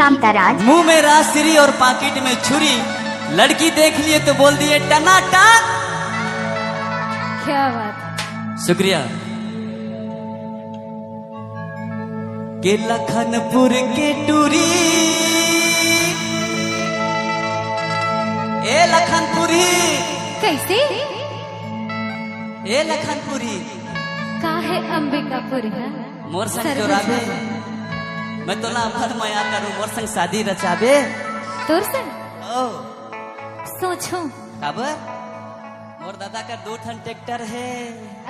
कामताराज। मुंह में राजश्री और पाकिट में छुरी, लड़की देख लिए तो बोल दिए टनाटन। क्या बात। शुक्रिया। के लखनपुर के टूरी, ए लखनपुरी, कैसे ए लखनपुरी, का है अंबिकापुर है मोर संग जोराबे, मैं तोला भर मया करूं, मोर संग शादी रचाबे। तोर से ओ सोचो। कब मोर दादा का 2 ठन ट्रैक्टर है।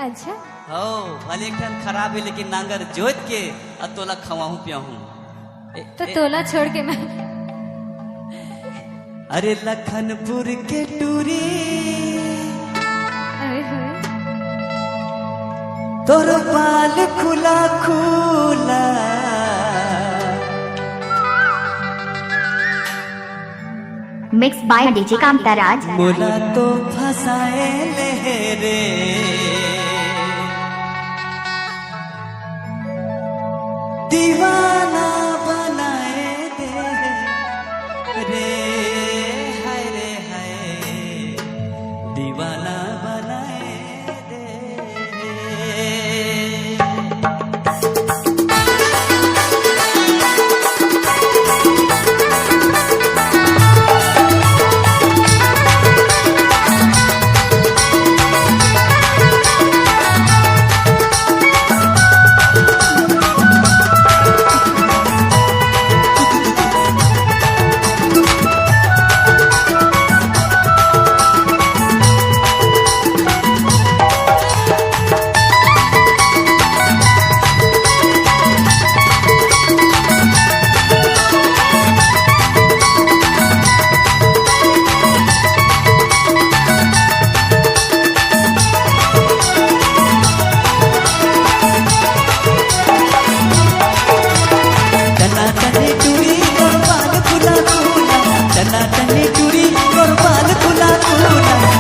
अच्छा हो भले 1 ठन खराब है, लेकिन नांगर जोत के अब तोला खवाऊं पियाऊं। तो तोला छोड़ के मैं। अरे लखनपुर के टूरी, अरे होए। तोर बाल खुला खुला, मिक्स बाय डीजे कामताराज। बोला तो फसाए ले रे, दीवाना बनाए दे रे, हाय रे हाय, दीवाना बनाए दे रे।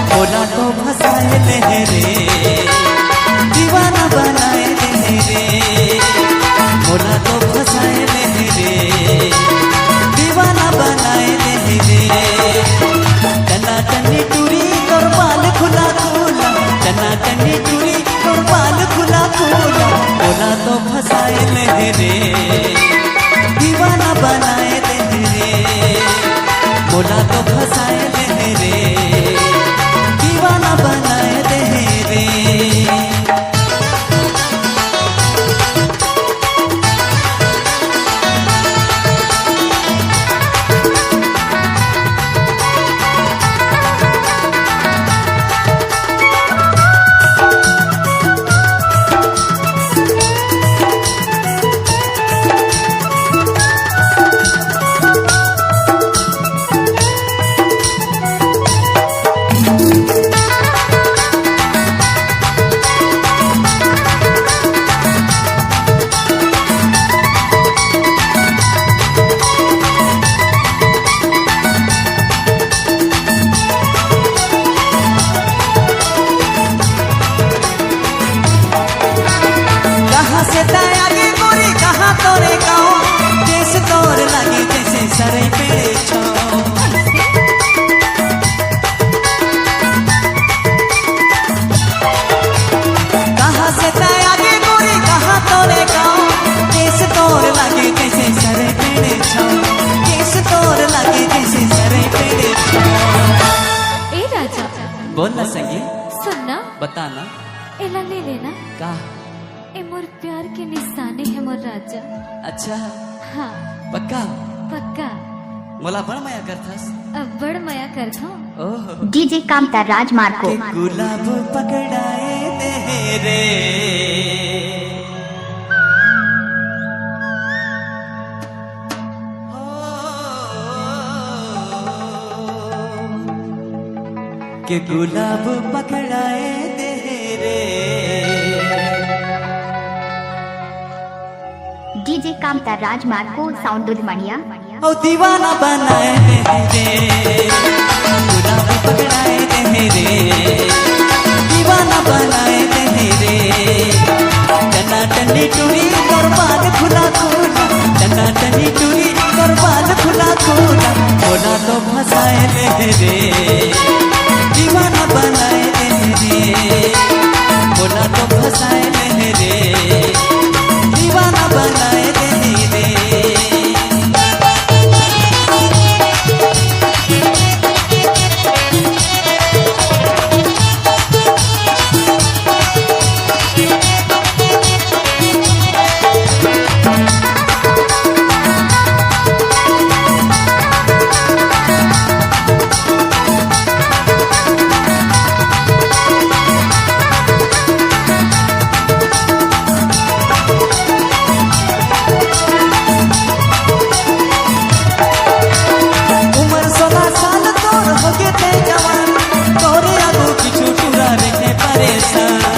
बोला तो फसाए ले रे, दीवाना बनाए दे रे, बोला तो फसाए ले रे, दीवाना बनाए दे रे। टना टनी टूरी और बाल खुला खुला, टना टनी टूरी और बाल खुला खुला, बोला तो फसाए ले रे, दीवाना बनाए दे रे, बोला तो फसाए ले रे, दीवाना बनाए दे रे। तोरे गाँव देश तोर लगे जैसे सरे पेड़े छो, कहाँ से आगे गोरी, कहाँ तोरे गाँव देश तोर लगे जैसे सरे पेड़े छो, देश तोर लगे जैसे सरे पेड़े छो। ए राजा बोलना संगी, सुनना, बताना, एला ले लेना। का ए मोर प्यार के निशाने है मोर राजा। अच्छा हाँ पक्का पक्का। मोला बड़ माया करथस, अब बड़ माया करथो। ओह डीजे कामताराज मार्को। के गुलाब पकड़ाए दे रे, के गुलाब पकड़ाए दे रे। DJ Kamtaraj Marco sound Dudhmaniya. ओ दीवाना बनाए दे रे, गुलाब पकड़ाए दे रे, दीवाना बनाए दे रे। टना टनी टूरी और बाल खुला खुला, टना टनी टूरी और बाल खुला मोला तो फसाए ले रे दीवाना बनाए ले रे मोला तो फसाए ले रे दीवाना बनाए ले रे परेशान